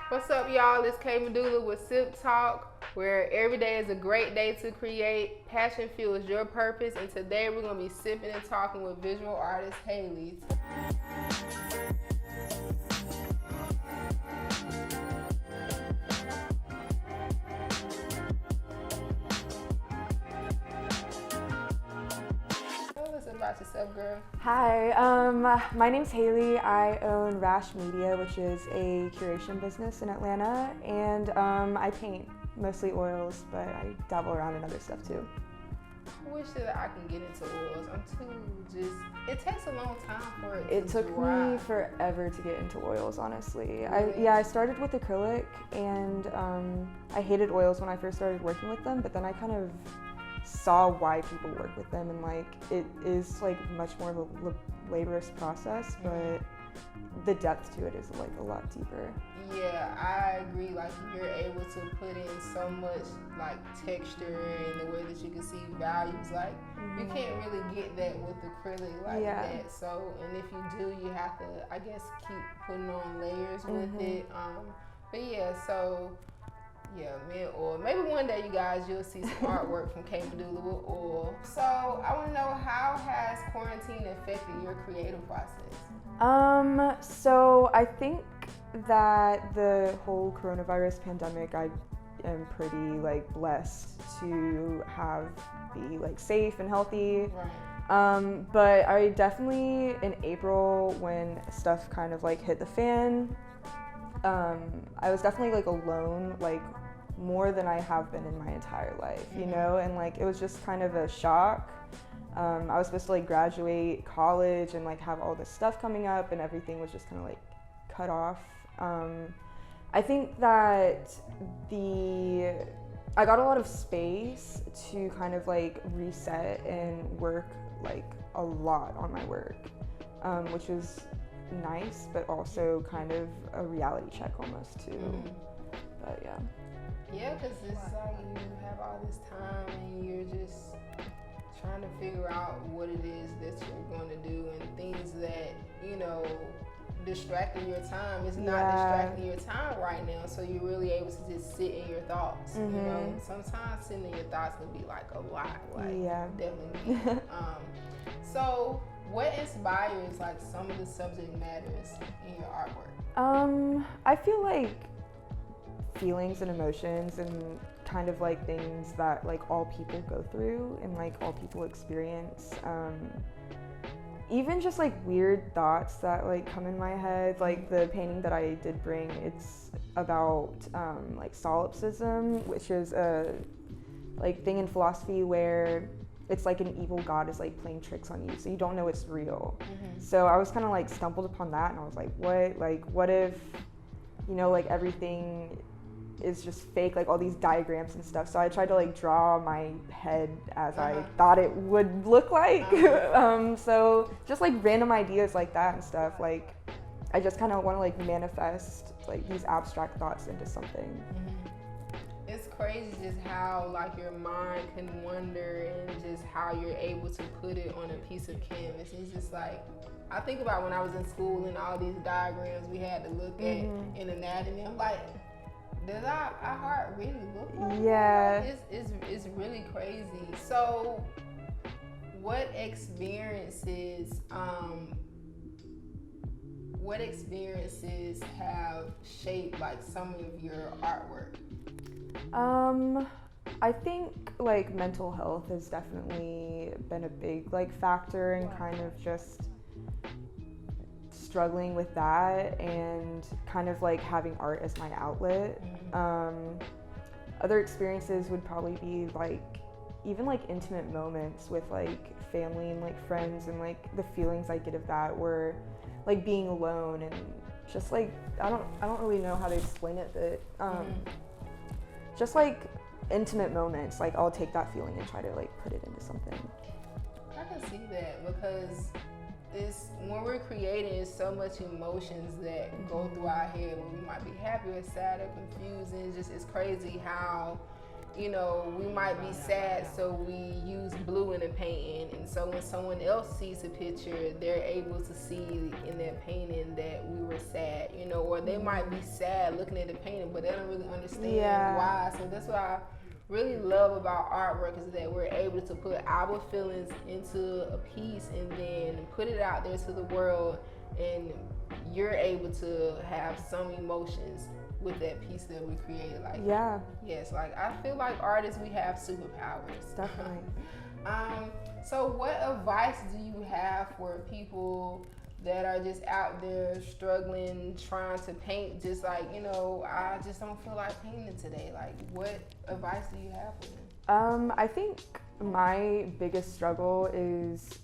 What's up, y'all? It's KMedulla with Sip Talk, where every day is a great day to create. Passion fuels your purpose, and today we're going to be sipping and talking with visual artist Hakley. Tell us about yourself, girl. Hi, my name's Hakley. I own Rash Media, which is a curation business in Atlanta, and I paint, mostly oils, but I dabble around in other stuff too. I wish that I can get into oils. It takes a long time for it It to took dry. me forever to get into oils, honestly. Really? I started with acrylic, and I hated oils when I first started working with them, but then I kind of saw why people work with them, and like it is like much more of a laborious process, but the depth to it is like a lot deeper. Yeah, I agree. Like, you're able to put in so much like texture and the way that you can see values. Like, you can't really get that with acrylic like that. So, and if you do, you have to, I guess, keep putting on layers with it. But yeah, so yeah, man, oil. Maybe one day, you guys, you'll see some artwork from KMedulla with oil. So I want to know, how has quarantine affected your creative process? So I think that the whole coronavirus pandemic, I am pretty like blessed to be like safe and healthy. Right. But I definitely, in April, when stuff kind of like hit the fan, I was definitely like alone, like more than I have been in my entire life, you know, and like it was just kind of a shock. I was supposed to like graduate college and like have all this stuff coming up, and everything was just kind of like cut off. I think that I got a lot of space to kind of like reset and work like a lot on my work, which was nice, but also kind of a reality check almost too. But yeah. Yeah, because it's like you have all this time and you're just trying to figure out what it is that you're going to do, and things that, you know, distracting your time is not distracting your time right now. So you're really able to just sit in your thoughts. You know, sometimes sitting in your thoughts can be like a lot. Like, definitely. So what inspires like some of the subject matters in your artwork? I feel like feelings and emotions and kind of like things that like all people go through and like all people experience. Even just like weird thoughts that like come in my head. Like the painting that I did bring, it's about like solipsism, which is a like thing in philosophy where it's like an evil god is like playing tricks on you, so you don't know it's real. So I was kind of like stumbled upon that, and I was like, what if, you know, like everything is just fake, like all these diagrams and stuff. So I tried to like draw my head as I thought it would look like. So just like random ideas like that and stuff. Like I just kind of want to like manifest like these abstract thoughts into something. It's crazy just how like your mind can wander, and just how you're able to put it on a piece of canvas. It's just like, I think about when I was in school and all these diagrams we had to look at in anatomy. I'm like, does our heart really look like that? It's really crazy. So what experiences have shaped like some of your artwork? I think like mental health has definitely been a big like factor in kind of just struggling with that, and kind of like having art as my outlet. Other experiences would probably be like even like intimate moments with like family and like friends, and like the feelings I get of that, were like being alone and just like I don't really know how to explain it, but just like intimate moments, like I'll take that feeling and try to like put it into something. I can see that, because it's, when we're creating, it's so much emotions that go through our head, when we might be happy or sad or confused, and it's crazy how you know, we might be sad, so we use blue in the painting, and so when someone else sees a picture, they're able to see in that painting that we were sad, you know, or they might be sad looking at the painting, but they don't really understand why. So that's what I really love about artwork, is that we're able to put our feelings into a piece and then put it out there to the world, and you're able to have some emotions with that piece that we created. Like, yes, like I feel like artists, we have superpowers. Definitely. So what advice do you have for people that are just out there struggling, trying to paint, just like, you know, I just don't feel like painting today? Like, what advice do you have for them? I think my biggest struggle is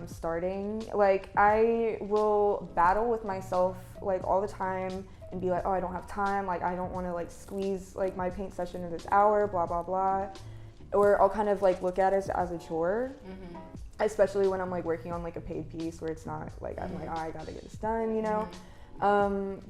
starting. Like, I will battle with myself like all the time and be like, oh, I don't have time, like I don't want to like squeeze like my paint session in this hour, blah blah blah. Or I'll kind of like look at it as a chore, especially when I'm like working on like a paid piece where it's not like I'm like, oh, I gotta get this done, you know.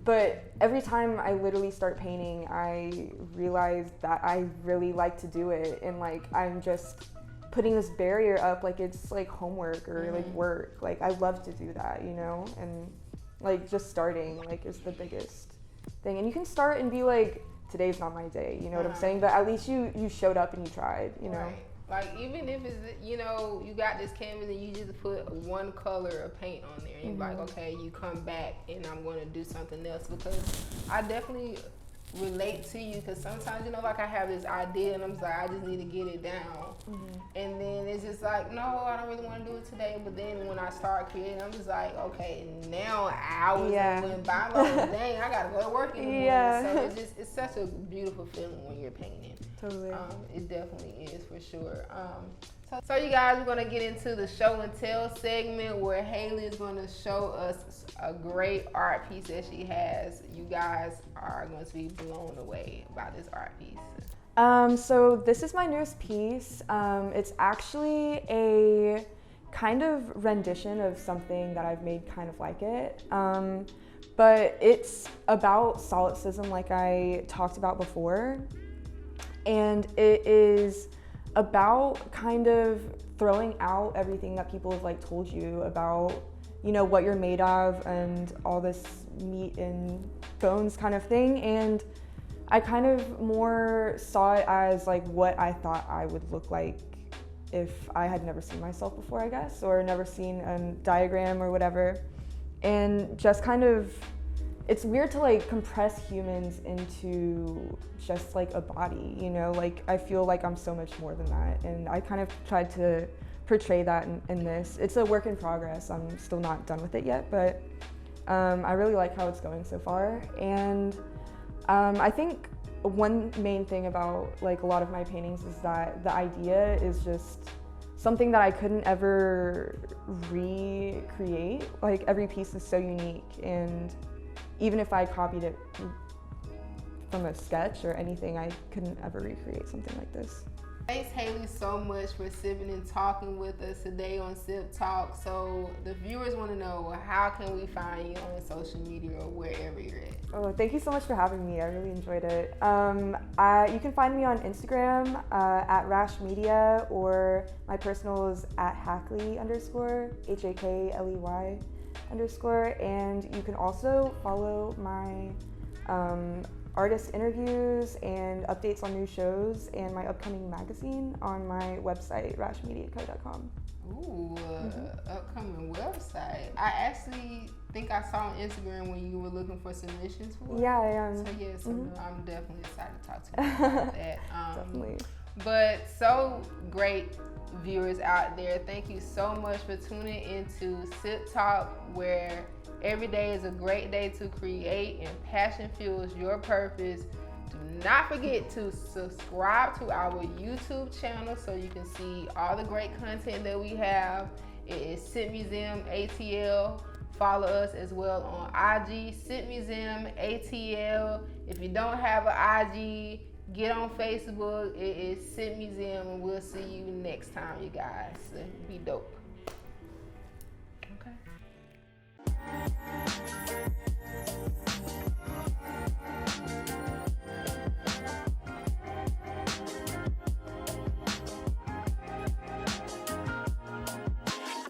But every time I literally start painting, I realize that I really like to do it, and like I'm just putting this barrier up like it's like homework or like work. Like I love to do that, you know, and like just starting like is the biggest thing. And you can start and be like, today's not my day, you know what I'm saying? But at least you showed up and you tried, you know. Right. Like even if it's, you know, you got this canvas and you just put one color of paint on there, and you're like, okay, you come back and I'm going to do something else, because I definitely relate to you, because sometimes, you know, like I have this idea and I'm just like, I just need to get it down, and then it's just like, no, I don't really want to do it today. But then when I start creating, I'm just like, okay, now hours went by, I'm like, dang, I gotta go to work in the morning. So it's such a beautiful feeling when you're painting. Totally. It definitely is, for sure. So you guys, we're gonna get into the show and tell segment, where Hakley is gonna show us a great art piece that she has. You guys are going to be blown away by this art piece. So this is my newest piece. It's actually a kind of rendition of something that I've made kind of like it. But it's about solipsism, like I talked about before. And it is about kind of throwing out everything that people have like told you about, you know, what you're made of and all this meat and bones kind of thing. And I kind of more saw it as like what I thought I would look like if I had never seen myself before, I guess, or never seen a diagram or whatever. And just kind of, it's weird to like compress humans into just like a body, you know, like I feel like I'm so much more than that. And I kind of tried to portray that in this. It's a work in progress. I'm still not done with it yet, but I really like how it's going so far. And I think one main thing about like a lot of my paintings is that the idea is just something that I couldn't ever recreate. Like every piece is so unique, and even if I copied it from a sketch or anything, I couldn't ever recreate something like this. Thanks, Hakley, so much for sitting and talking with us today on Sip Talk. So the viewers want to know, how can we find you on social media or wherever you're at? Oh, thank you so much for having me. I really enjoyed it. You can find me on Instagram at Rash Media, or my personal is at Hakley _ Hakley _. And you can also follow my artist interviews and updates on new shows and my upcoming magazine on my website, rashmediaco.com. Ooh, upcoming website. I actually think I saw on Instagram when you were looking for submissions for it. Yeah, I am. So yes, I'm definitely excited to talk to you about that. Definitely. But so great, viewers out there. Thank you so much for tuning into Sip Talk, where every day is a great day to create and passion fuels your purpose. Do not forget to subscribe to our YouTube channel so you can see all the great content that we have. It is Sip Museum ATL. Follow us as well on IG, Sip Museum ATL. If you don't have an IG, get on Facebook. It is Sip Museum, and we'll see you next time, you guys. Be dope.